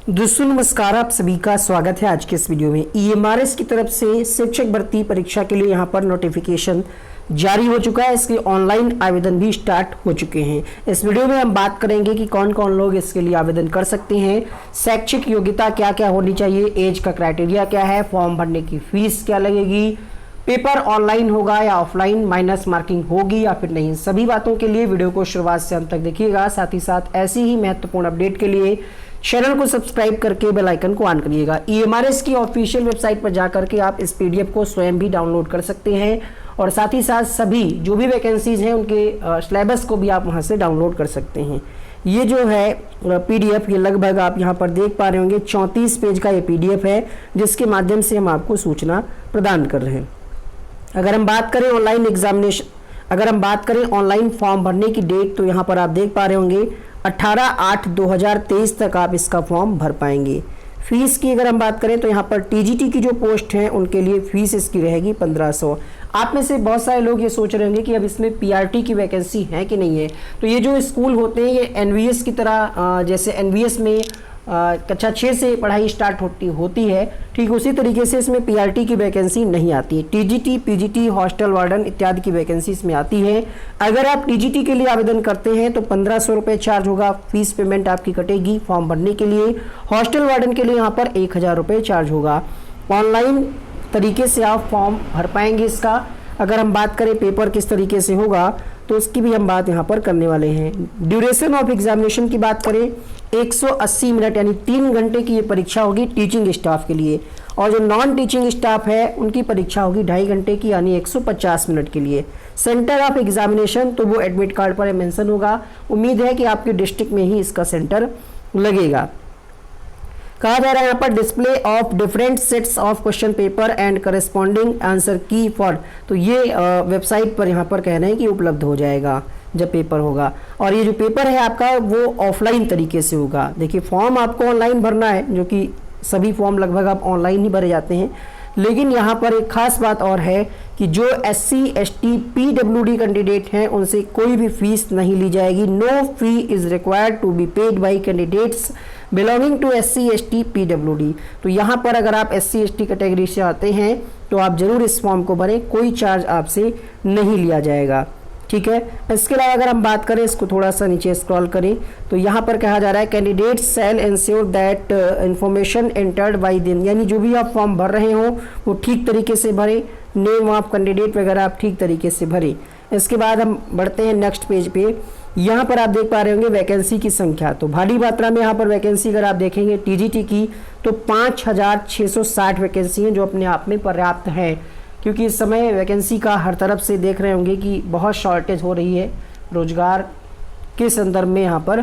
दोस्तों नमस्कार, आप सभी का स्वागत है आज के इस वीडियो में। ईएमआरएस की तरफ से शिक्षक भर्ती परीक्षा के लिए यहाँ पर नोटिफिकेशन जारी हो चुका है। इसके ऑनलाइन आवेदन भी स्टार्ट हो चुके हैं। इस वीडियो में हम बात करेंगे कि कौन कौन लोग इसके लिए आवेदन कर सकते हैं, शैक्षिक योग्यता क्या क्या होनी चाहिए, एज का क्राइटेरिया क्या है, फॉर्म भरने की फीस क्या लगेगी, पेपर ऑनलाइन होगा या ऑफलाइन, माइनस मार्किंग होगी या फिर नहीं। सभी बातों के लिए वीडियो को शुरुआत से अंत तक देखिएगा। साथ ही साथ ऐसी ही महत्वपूर्ण अपडेट के लिए चैनल को सब्सक्राइब करके बेल आइकन को ऑन करिएगा। ईएमआरएस की ऑफिशियल वेबसाइट पर जाकर के आप इस पीडीएफ को स्वयं भी डाउनलोड कर सकते हैं और साथ ही साथ सभी जो भी वैकेंसीज हैं उनके सिलेबस को भी आप वहां से डाउनलोड कर सकते हैं। ये जो है पीडीएफ, ये लगभग आप यहाँ पर देख पा रहे होंगे 34 पेज का ये पीडीएफ है, जिसके माध्यम से हम आपको सूचना प्रदान कर रहे हैं। अगर हम बात करें ऑनलाइन फॉर्म भरने की डेट, तो यहाँ पर आप देख पा रहे होंगे 18/8/2023 तक आप इसका फॉर्म भर पाएंगे। फीस की अगर हम बात करें तो यहाँ पर टीजीटी की जो पोस्ट हैं उनके लिए फीस इसकी रहेगी 1500। आप में से बहुत सारे लोग ये सोच रहे होंगे कि अब इसमें पीआरटी की वैकेंसी है कि नहीं है। तो ये जो स्कूल होते हैं ये एनवीएस की तरह, जैसे एनवीएस में कक्षा 6 से पढ़ाई स्टार्ट होती है, ठीक उसी तरीके से इसमें पीआरटी की वैकेंसी नहीं आती है। टीजीटी, पीजीटी, हॉस्टल वार्डन इत्यादि की वैकेंसी इसमें आती है। अगर आप टीजीटी के लिए आवेदन करते हैं तो 1500 रुपये चार्ज होगा, फीस पेमेंट आपकी कटेगी फॉर्म भरने के लिए। हॉस्टल वार्डन के लिए यहाँ पर 1000 रुपये चार्ज होगा। ऑनलाइन तरीके से आप फॉर्म भर पाएंगे इसका। अगर हम बात करें पेपर किस तरीके से होगा तो उसकी भी हम बात यहाँ पर करने वाले हैं। ड्यूरेशन ऑफ एग्जामिनेशन की बात करें 180 मिनट यानी 3 घंटे की ये परीक्षा होगी टीचिंग स्टाफ के लिए, और जो नॉन टीचिंग स्टाफ है उनकी परीक्षा होगी 2.5 घंटे की यानी 150 मिनट के लिए। सेंटर ऑफ एग्जामिनेशन तो वो एडमिट कार्ड पर मेंशन होगा। उम्मीद है कि आपके डिस्ट्रिक्ट में ही इसका सेंटर लगेगा। कहा जा रहा है यहाँ पर display of different sets of question paper and corresponding answer की फॉर, तो ये वेबसाइट पर यहाँ पर कह रहे हैं कि उपलब्ध हो जाएगा जब पेपर होगा। और ये जो पेपर है आपका वो ऑफलाइन तरीके से होगा। देखिए फॉर्म आपको ऑनलाइन भरना है, जो कि सभी फॉर्म लगभग आप ऑनलाइन ही भरे जाते हैं, लेकिन यहाँ पर एक खास बात और है कि जो SC ST PWD कैंडिडेट हैं उनसे कोई भी फीस नहीं ली जाएगी। No fee is required to be paid by candidates belonging to SC ST PWD। तो यहाँ पर अगर आप SC ST कैटेगरी से आते हैं तो आप जरूर इस फॉर्म को भरें, कोई चार्ज आपसे नहीं लिया जाएगा, ठीक है। इसके अलावा अगर हम बात करें, इसको थोड़ा सा नीचे स्क्रॉल करें तो यहाँ पर कहा जा रहा है candidate shall ensure that information entered by them, यानी जो भी आप फॉर्म भर रहे हो वो ठीक तरीके से भरें, नेम ऑफ कैंडिडेट वगैरह आप ठीक तरीके से भरें। इसके बाद हम बढ़ते हैं नेक्स्ट पेज पे। यहाँ पर आप देख पा रहे होंगे वैकेंसी की संख्या, तो भारी मात्रा में यहाँ पर वैकेंसी अगर आप देखेंगे टीजीटी की तो 5660 वैकेंसी हैं, जो अपने आप में पर्याप्त है, क्योंकि इस समय वैकेंसी का हर तरफ से देख रहे होंगे कि बहुत शॉर्टेज हो रही है रोजगार के संदर्भ में यहाँ पर।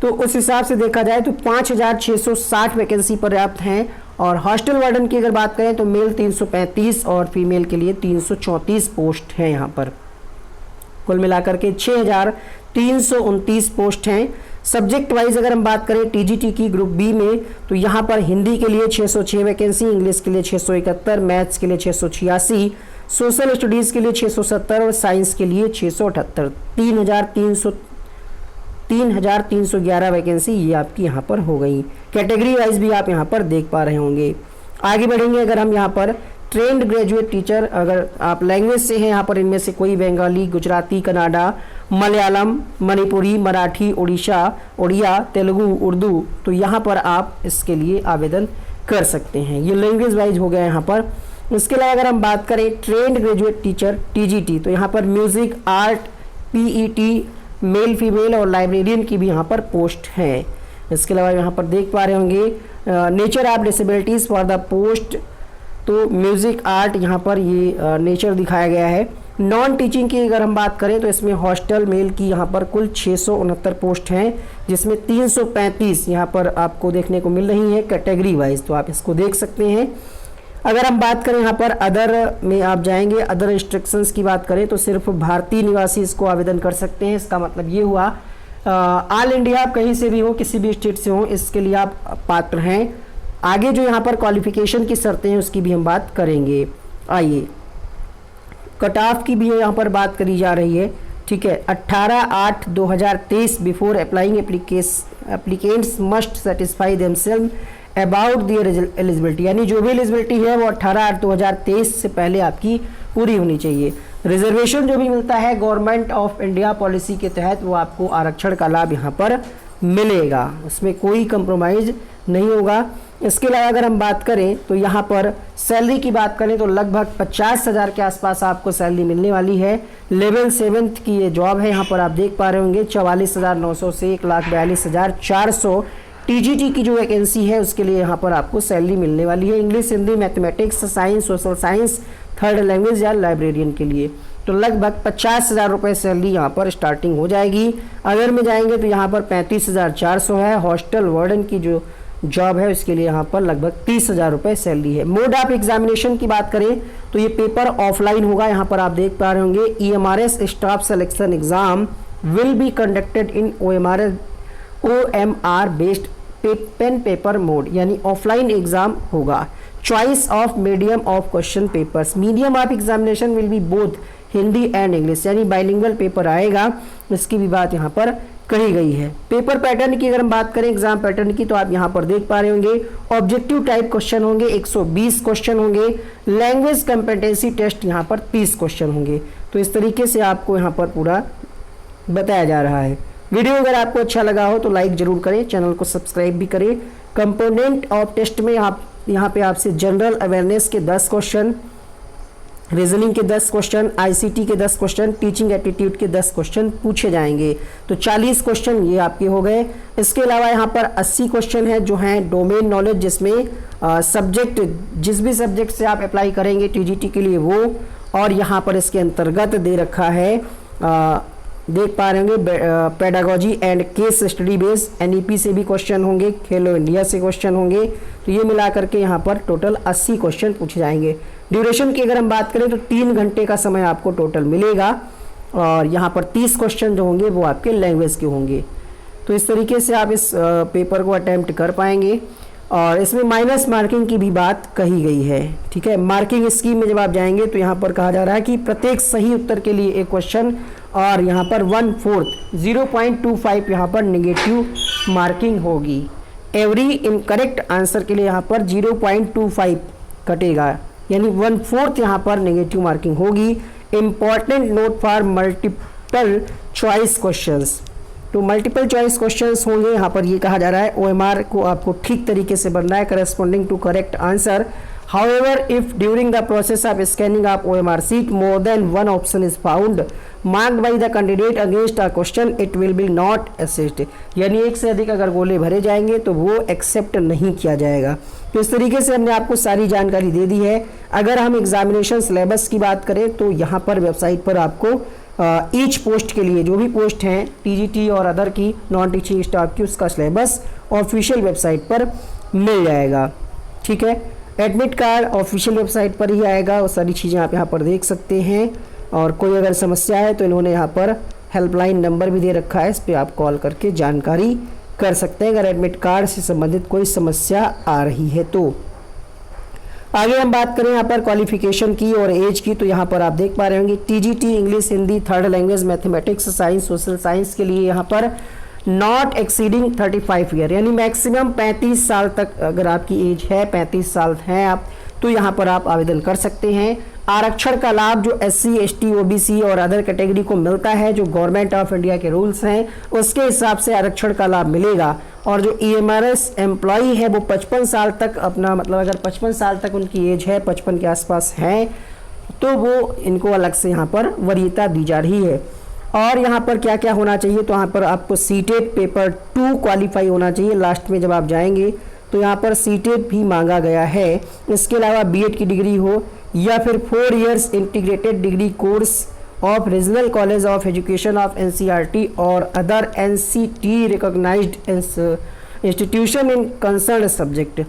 तो उस हिसाब से देखा जाए तो 5660 वैकेंसी पर्याप्त हैं। और हॉस्टल वार्डन की अगर बात करें तो मेल 335 और फीमेल के लिए 334 पोस्ट हैं। यहाँ पर कुल मिलाकर के 6329 पोस्ट हैं। सब्जेक्ट वाइज अगर हम बात करें टीजीटी की ग्रुप बी में तो यहाँ पर हिंदी के लिए 606 वैकेंसी, इंग्लिश के लिए 671, मैथ्स के लिए 686, सोशल स्टडीज़ के लिए 670 और साइंस के लिए 678। 3311 वैकेंसी ये आपकी यहाँ पर हो गई। कैटेगरी वाइज भी आप यहाँ पर देख पा रहे होंगे। आगे बढ़ेंगे अगर हम यहाँ पर ट्रेंड ग्रेजुएट टीचर, अगर आप लैंग्वेज से हैं यहाँ पर इनमें से कोई बंगाली, गुजराती, कन्नड़ा, मलयालम, मणिपुरी, मराठी, उड़िया, तेलुगु, उर्दू, तो यहाँ पर आप इसके लिए आवेदन कर सकते हैं। ये लैंग्वेज वाइज हो गया यहाँ पर। इसके अलावा अगर हम बात करें ट्रेंड ग्रेजुएट टीचर टीजीटी, तो यहाँ पर music, art, PET, male female और लाइब्रेरियन की भी यहाँ पर पोस्ट है। इसके अलावा यहाँ पर देख पा रहे होंगे nature of disabilities for the post, तो म्यूज़िक, आर्ट यहाँ पर ये नेचर दिखाया गया है। नॉन टीचिंग की अगर हम बात करें तो इसमें हॉस्टल मेल की यहाँ पर कुल 669 पोस्ट हैं, जिसमें 335 यहाँ पर आपको देखने को मिल रही है कैटेगरी वाइज, तो आप इसको देख सकते हैं। अगर हम बात करें यहाँ पर अदर में आप जाएंगे, अदर रिस्ट्रिक्शंस की बात करें तो सिर्फ भारतीय निवासी इसको आवेदन कर सकते हैं। इसका मतलब ये हुआ ऑल इंडिया आप कहीं से भी हो, किसी भी स्टेट से हो, इसके लिए आप पात्र हैं। आगे जो यहाँ पर क्वालिफिकेशन की शर्तें हैं उसकी भी हम बात करेंगे। आइए, कट ऑफ की भी यहाँ पर बात करी जा रही है, ठीक है। 18/8/2023 before applying applicants must satisfy themselves about their eligibility, यानी जो भी एलिजिबिलिटी है वो 18/8/2023 से पहले आपकी पूरी होनी चाहिए। रिजर्वेशन जो भी मिलता है गवर्नमेंट ऑफ इंडिया पॉलिसी के तहत वो आपको आरक्षण का लाभ यहाँ पर मिलेगा, उसमें कोई कंप्रोमाइज़ नहीं होगा। इसके अलावा अगर हम बात करें तो यहाँ पर सैलरी की बात करें तो लगभग 50,000 के आसपास आपको सैलरी मिलने वाली है। लेवल 7 की ये जॉब है, यहाँ पर आप देख पा रहे होंगे 44,900 से 1,42,400 टीजीटी की जो वैकेंसी है उसके लिए यहाँ पर आपको सैलरी मिलने वाली है। English, Hindi, mathematics, science, social science, third language या लाइब्रेरियन के लिए तो लगभग 50,000 रुपये सैलरी यहाँ पर स्टार्टिंग हो जाएगी। अगर में जाएंगे तो यहाँ पर 35,400 है। हॉस्टल वार्डन की जो जॉब है उसके लिए यहाँ पर लगभग 30,000 रुपये सैलरी है। मोड ऑफ एग्जामिनेशन की बात करें तो ये पेपर ऑफलाइन होगा, यहाँ पर आप देख पा रहे होंगे EMRS staff selection exam will be conducted in OMR based pen paper mode, यानी ऑफलाइन एग्जाम होगा। Choice of medium of question papers, medium of examination will be both Hindi and English, यानी बाइलिंगुअल पेपर आएगा, इसकी भी बात यहाँ पर कही गई है। पेपर पैटर्न की अगर हम बात करें एग्जाम पैटर्न की तो आप यहाँ पर देख पा रहे होंगे ऑब्जेक्टिव टाइप क्वेश्चन होंगे 120 क्वेश्चन होंगे, लैंग्वेज कॉम्पिटेंसी टेस्ट यहाँ पर 30 क्वेश्चन होंगे। तो इस तरीके से आपको यहाँ पर पूरा बताया जा रहा है। वीडियो अगर आपको अच्छा लगा हो तो लाइक जरूर करें, चैनल को सब्सक्राइब भी करें। कंपोनेंट ऑफ टेस्ट में आप यहाँ पे आपसे जनरल अवेयरनेस के 10 क्वेश्चन, रीजनिंग के 10 क्वेश्चन, आईसीटी के 10 क्वेश्चन, टीचिंग एप्टीट्यूड के 10 क्वेश्चन पूछे जाएंगे, तो 40 क्वेश्चन ये आपके हो गए। इसके अलावा यहाँ पर 80 क्वेश्चन है जो हैं डोमेन नॉलेज, जिसमें सब्जेक्ट जिस भी सब्जेक्ट से आप अप्लाई करेंगे टीजीटी के लिए वो, और यहाँ पर इसके अंतर्गत दे रखा है देख पा रहे होंगे pedagogy and case study base, NEP से भी क्वेश्चन होंगे, खेलो इंडिया से क्वेश्चन होंगे, तो ये मिला करके यहाँ पर टोटल 80 क्वेश्चन पूछे जाएंगे। ड्यूरेशन की अगर हम बात करें तो 3 घंटे का समय आपको टोटल मिलेगा, और यहाँ पर 30 क्वेश्चन जो होंगे वो आपके लैंग्वेज के होंगे। तो इस तरीके से आप इस पेपर को अटैम्प्ट कर पाएंगे। और इसमें माइनस मार्किंग की भी बात कही गई है, ठीक है। मार्किंग स्कीम में जब आप जाएंगे तो यहाँ पर कहा जा रहा है कि प्रत्येक सही उत्तर के लिए एक क्वेश्चन, और यहाँ पर 1/4 0.25 यहाँ पर नेगेटिव मार्किंग होगी। एवरी इनकरेक्ट आंसर के लिए यहाँ पर 0.25 कटेगा, यानी 1/4 यहाँ पर नेगेटिव मार्किंग होगी। Important note for multiple choice questions, तो मल्टीपल चॉइस क्वेश्चंस होंगे। यहाँ पर ये कहा जा रहा है OMR को आपको ठीक तरीके से बनना है, corresponding to correct answer. However, if during the process of scanning of OMR sheet more than one option is found marked by the candidate against a question, it will be not assessed, यानी एक से अधिक अगर गोले भरे जाएंगे तो वो एक्सेप्ट नहीं किया जाएगा। तो इस तरीके से हमने आपको सारी जानकारी दे दी है। अगर हम एग्जामिनेशन सिलेबस की बात करें तो यहाँ पर वेबसाइट पर आपको ईच पोस्ट के लिए जो भी पोस्ट हैं टीजीटी और अदर की नॉन टीचिंग स्टाफ की, उसका सिलेबस ऑफिशियल वेबसाइट पर मिल जाएगा, ठीक है। एडमिट कार्ड ऑफिशियल वेबसाइट पर ही आएगा, और सारी चीज़ें आप यहाँ पर देख सकते हैं। और कोई अगर समस्या है तो इन्होंने यहाँ पर हेल्पलाइन नंबर भी दे रखा है, इस पर आप कॉल करके जानकारी कर सकते हैं अगर एडमिट कार्ड से संबंधित कोई समस्या आ रही है तो। आगे हम बात करें यहाँ पर क्वालिफिकेशन की और एज की, तो यहाँ पर आप देख पा रहे होंगे TGT English, Hindi, third language, mathematics, science, social science के लिए यहाँ पर नॉट एक्सीडिंग 35 ईयर, यानी मैक्सिमम 35 साल तक अगर आपकी एज है, 35 साल हैं आप, तो यहाँ पर आप आवेदन कर सकते हैं। आरक्षण का लाभ जो SC, ST, OBC और अदर कैटेगरी को मिलता है, जो गवर्नमेंट ऑफ इंडिया के रूल्स हैं उसके हिसाब से आरक्षण का लाभ मिलेगा। और जो EMRS एम्प्लॉई है वो 55 साल तक अपना, मतलब अगर 55 साल तक उनकी एज है, 55 के आसपास है, तो वो इनको अलग से यहाँ पर वरीयता दी जा रही है। और यहाँ पर क्या क्या होना चाहिए, तो यहाँ पर आपको सीटेट पेपर 2 क्वालिफाई होना चाहिए। लास्ट में जब आप जाएंगे तो यहाँ पर सीटेट भी मांगा गया है। इसके अलावा बीएड की डिग्री हो या फिर 4 years integrated degree course of regional college of education of NCERT और other NCT recognised institution in concern subject.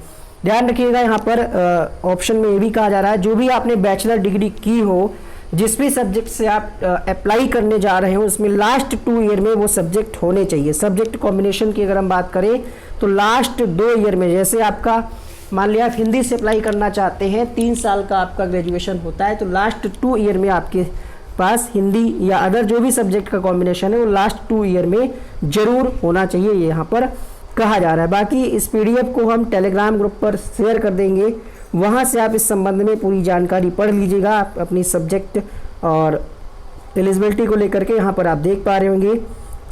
ध्यान रखिएगा यहाँ पर ऑप्शन में ये भी कहा जा रहा है जो भी आपने बैचलर डिग्री की हो, जिस भी सब्जेक्ट से आप अप्लाई करने जा रहे हो उसमें लास्ट 2 ईयर में वो सब्जेक्ट होने चाहिए। सब्जेक्ट कॉम्बिनेशन की अगर हम बात करें तो लास्ट 2 ईयर में, जैसे आपका मान लिया आप हिंदी से अप्लाई करना चाहते हैं, 3 साल का आपका ग्रेजुएशन होता है, तो लास्ट 2 ईयर में आपके पास हिंदी या अदर जो भी सब्जेक्ट का कॉम्बिनेशन है वो लास्ट 2 ईयर में जरूर होना चाहिए, ये यहाँ पर कहा जा रहा है। बाकी इस पीडीएफ को हम टेलीग्राम ग्रुप पर शेयर कर देंगे, वहाँ से आप इस संबंध में पूरी जानकारी पढ़ लीजिएगा। आप अपनी सब्जेक्ट और एलिजिबिलिटी को लेकर के यहाँ पर आप देख पा रहे होंगे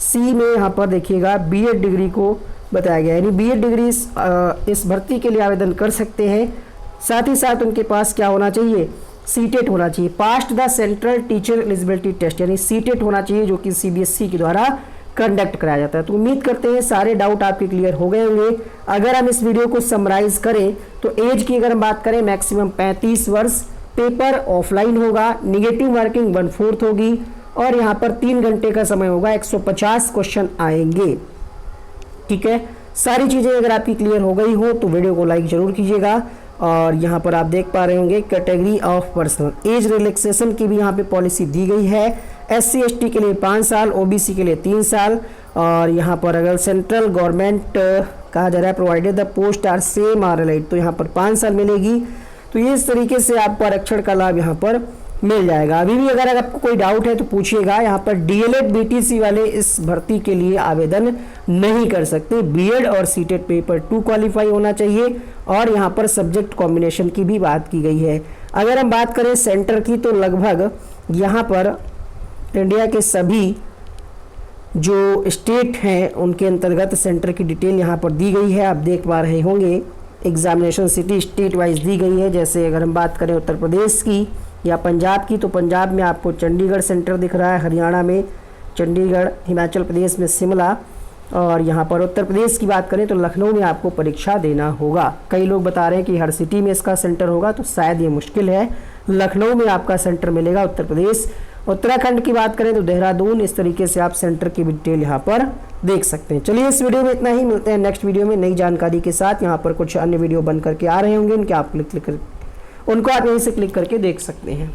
सी में यहाँ पर देखिएगा बीएड डिग्री को बताया गया है, यानी बीएड डिग्री इस भर्ती के लिए आवेदन कर सकते हैं। साथ ही साथ उनके पास क्या होना चाहिए, सीटेट होना चाहिए, passed the central teacher eligibility test, यानी सीटेट होना चाहिए जो कि सीबीएसई के द्वारा कंडक्ट कराया जाता है। तो उम्मीद करते हैं सारे डाउट आपके क्लियर हो गए होंगे। अगर हम इस वीडियो को समराइज करें तो एज की अगर हम बात करें मैक्सिमम 35 वर्ष, पेपर ऑफलाइन होगा, निगेटिव मार्किंग 1/4 होगी और यहाँ पर 3 घंटे का समय होगा, 150 क्वेश्चन आएंगे। ठीक है, सारी चीज़ें अगर आपकी क्लियर हो गई हो तो वीडियो को लाइक जरूर कीजिएगा। और यहाँ पर आप देख पा रहे होंगे category of person age relaxation की भी यहाँ पे पॉलिसी दी गई है। SC ST के लिए 5 साल, OBC के लिए 3 साल। और यहाँ पर अगर सेंट्रल गवर्नमेंट कहा जा रहा है provided the post are same or allied, तो यहाँ पर 5 साल मिलेगी। तो ये इस तरीके से आपको आरक्षण का लाभ यहाँ पर मिल जाएगा। अभी भी अगर आपको कोई डाउट है तो पूछिएगा। यहाँ पर DLED BTC वाले इस भर्ती के लिए आवेदन नहीं कर सकते, बीएड और सीटेट पेपर 2 क्वालिफाई होना चाहिए। और यहाँ पर सब्जेक्ट कॉम्बिनेशन की भी बात की गई है। अगर हम बात करें सेंटर की तो लगभग यहाँ पर इंडिया के सभी जो स्टेट हैं उनके अंतर्गत सेंटर की डिटेल यहाँ पर दी गई है। आप देख पा रहे होंगे एग्जामिनेशन सिटी स्टेट वाइज दी गई है। जैसे अगर हम बात करें उत्तर प्रदेश की या पंजाब की तो पंजाब में आपको चंडीगढ़ सेंटर दिख रहा है, हरियाणा में चंडीगढ़, हिमाचल प्रदेश में शिमला, और यहाँ पर उत्तर प्रदेश की बात करें तो लखनऊ में आपको परीक्षा देना होगा। कई लोग बता रहे हैं कि हर सिटी में इसका सेंटर होगा, तो शायद ये मुश्किल है। लखनऊ में आपका सेंटर मिलेगा उत्तर प्रदेश। उत्तराखंड की बात करें तो देहरादून। इस तरीके से आप सेंटर की डिटेल यहाँ पर देख सकते हैं। चलिए इस वीडियो में इतना ही, मिलते हैं नेक्स्ट वीडियो में नई जानकारी के साथ। यहाँ पर कुछ अन्य वीडियो बन करके आ रहे होंगे, उनको आप यहीं से क्लिक करके देख सकते हैं।